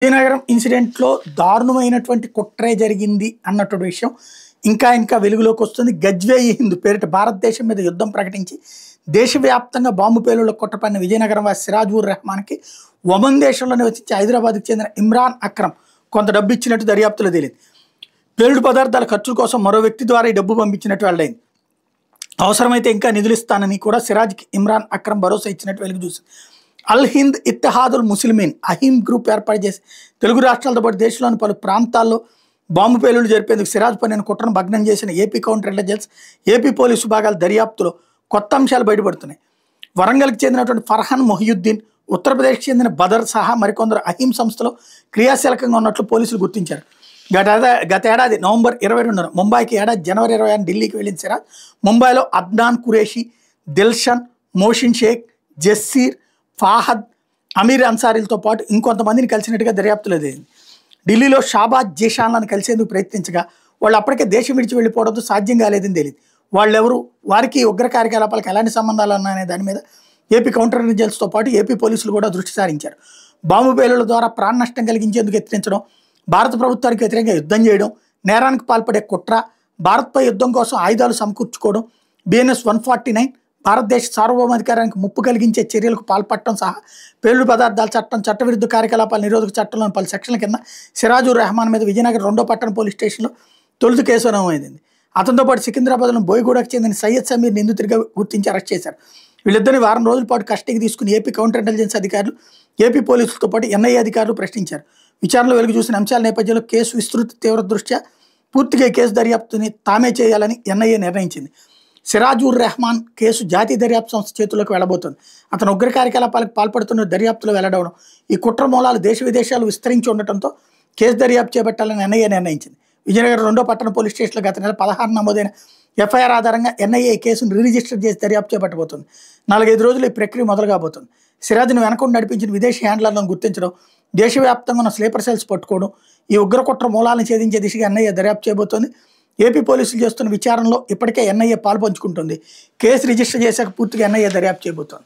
విజయనగరం ఇన్సిడెంట్లో దారుణమైనటువంటి కుట్రే జరిగింది అన్నటువంటి విషయం ఇంకా వెలుగులోకి వస్తుంది. గజ్వేయి హింద్ పేరిట భారతదేశం మీద యుద్ధం ప్రకటించి దేశవ్యాప్తంగా బాంబు పేలుళ్ల కుట్రపడిన విజయనగరం వాసి సిరాజ్ రెహమాన్కి ఒమన్ దేశంలో నివసించి హైదరాబాద్కి చెందిన ఇమ్రాన్ అక్రమ్ కొంత డబ్బు ఇచ్చినట్టు దర్యాప్తులో తేలింది. పేలుడు పదార్థాల ఖర్చుల కోసం మరో వ్యక్తి ద్వారా ఈ డబ్బు పంపించినట్టు వెల్లడైంది. అవసరమైతే ఇంకా నిధులు ఇస్తానని కూడా సిరాజ్కి ఇమ్రాన్ అక్రమ్ భరోసా ఇచ్చినట్టు వెలుగు చూసింది. అల్ హింద్ ఇత్తెహాదుల్ ముస్లిమీన్ అహీం గ్రూప్ ఏర్పాటు చేసి తెలుగు రాష్ట్రాలతో పాటు దేశంలోని పలు ప్రాంతాల్లో బాంబు పేలుళ్లు జరిపేందుకు సిరాజ్ పన్నిన కుట్రను భగ్నం చేసిన AP counter intelligence, AP police విభాగాల దర్యాప్తులో కొత్త అంశాలు బయటపడుతున్నాయి. వరంగల్కి చెందినటువంటి ఫర్హాన్ మొహియుద్దీన్, ఉత్తరప్రదేశ్కి చెందిన బదర్ సహా మరికొందరు అహీం సంస్థలో క్రియాశీలకంగా ఉన్నట్లు పోలీసులు గుర్తించారు. గత ఏడాది నవంబర్ 22న ముంబైకి, ఏడాది జనవరి 26న ఢిల్లీకి వెళ్ళిన సిరాజ్ ముంబైలో అద్నాన్ కురేషి, దిల్షన్, మోషిన్ షేక్, జస్సీర్, ఫాహద్, అమీర్ అన్సారీలతో పాటు ఇంకొంతమందిని కలిసినట్టుగా దర్యాప్తులో తేలింది. ఢిల్లీలో షాబాజ్ జీషాన్లను కలిసేందుకు ప్రయత్నించగా వాళ్ళు అప్పటికే దేశం విడిచి వెళ్ళిపోవడంతో సాధ్యం కాలేదని తేలింది. వాళ్ళెవరు, వారికి ఉగ్ర కార్యకలాపాలకు ఎలాంటి సంబంధాలు ఉన్నాయనే దాని మీద ఏపీ కౌంటర్ ఇంటెలిజెన్స్తో పాటు ఏపీ పోలీసులు కూడా దృష్టి సారించారు. బాంబు పేలుళ్ల ద్వారా ప్రాణ నష్టం కలిగించేందుకు యత్నించడం, భారత ప్రభుత్వానికి వ్యతిరేకంగా యుద్ధం చేయడం, నేరానికి పాల్పడే కుట్ర, భారత్పై యుద్ధం కోసం ఆయుధాలు సమకూర్చుకోవడం, BNS 149 భారతదేశ సార్వభౌమాధికారానికి ముప్పు కలిగించే చర్యలకు పాల్పడటం సహా పేలుడు పదార్థాల చట్టం, చట్టవిరుద్ధ కార్యకలాపాల నిరోధక చట్టంలోని పలు సెక్షన్ల కింద సిరాజ్ రెహమాన్ మీద విజయనగరం 2వ పట్టణ పోలీస్ స్టేషన్లో తొలుత కేసు నమోదైంది. అతనితో పాటు సికింద్రాబాద్లో బోయిగూడకు చెందిన సయ్యద్ సమీర్ నిందితుడిగా గుర్తించి అరెస్ట్ చేశారు. వీళ్ళిద్దరిని వారం రోజుల పాటు కస్టడీకి తీసుకుని ఏపీ కౌంటర్ ఇంటెలిజెన్స్ అధికారులు, ఏపీ పోలీసులతో పాటు NIA అధికారులు ప్రశ్నించారు. విచారణలో వెలుగు చూసిన అంశాల నేపథ్యంలో కేసు విస్తృత తీవ్ర దృష్ట్యా పూర్తిగా కేసు దర్యాప్తుని తామే చేయాలని NIA నిర్ణయించింది. సిరాజ్ రెహమాన్ కేసు జాతీయ దర్యాప్తు సంస్థ చేతుల్లోకి వెళ్ళబోతోంది. అతను ఉగ్ర కార్యకలాపాలకు పాల్పడుతున్న దర్యాప్తులో వెల్లడవడం, ఈ కుట్ర మూలాలు దేశ విదేశాలు విస్తరించి ఉండటంతో కేసు దర్యాప్తు చేపట్టాలని NIA నిర్ణయించింది. విజయనగరం 2వ పట్టణ పోలీస్ స్టేషన్లో గత నెల 16 నమోదైన FIR ఆధారంగా NIA ఈ కేసును రిజిస్టర్ చేసి దర్యాప్తు చేపట్టబోతుంది. 4-5 రోజులు ఈ ప్రక్రియ మొదలు కాబోతుంది. సిరాజ్ను వెనకుండా నడిపించిన విదేశీ హ్యాండ్లర్లను గుర్తించడం, దేశవ్యాప్తంగా ఉన్న స్లీపర్ సెల్స్ పట్టుకోవడం, ఈ ఉగ్ర కుట్ర మూలాలను ఛేదించే దిశగా NIA దర్యాప్తు చేయబోతోంది. ఏపీ పోలీసులు చేస్తున్న విచారణలో ఇప్పటికే NIA పాల్పంచుకుంటుంది. కేసు రిజిస్టర్ చేశాక పూర్తిగా NIA దర్యాప్తు చేయబోతోంది.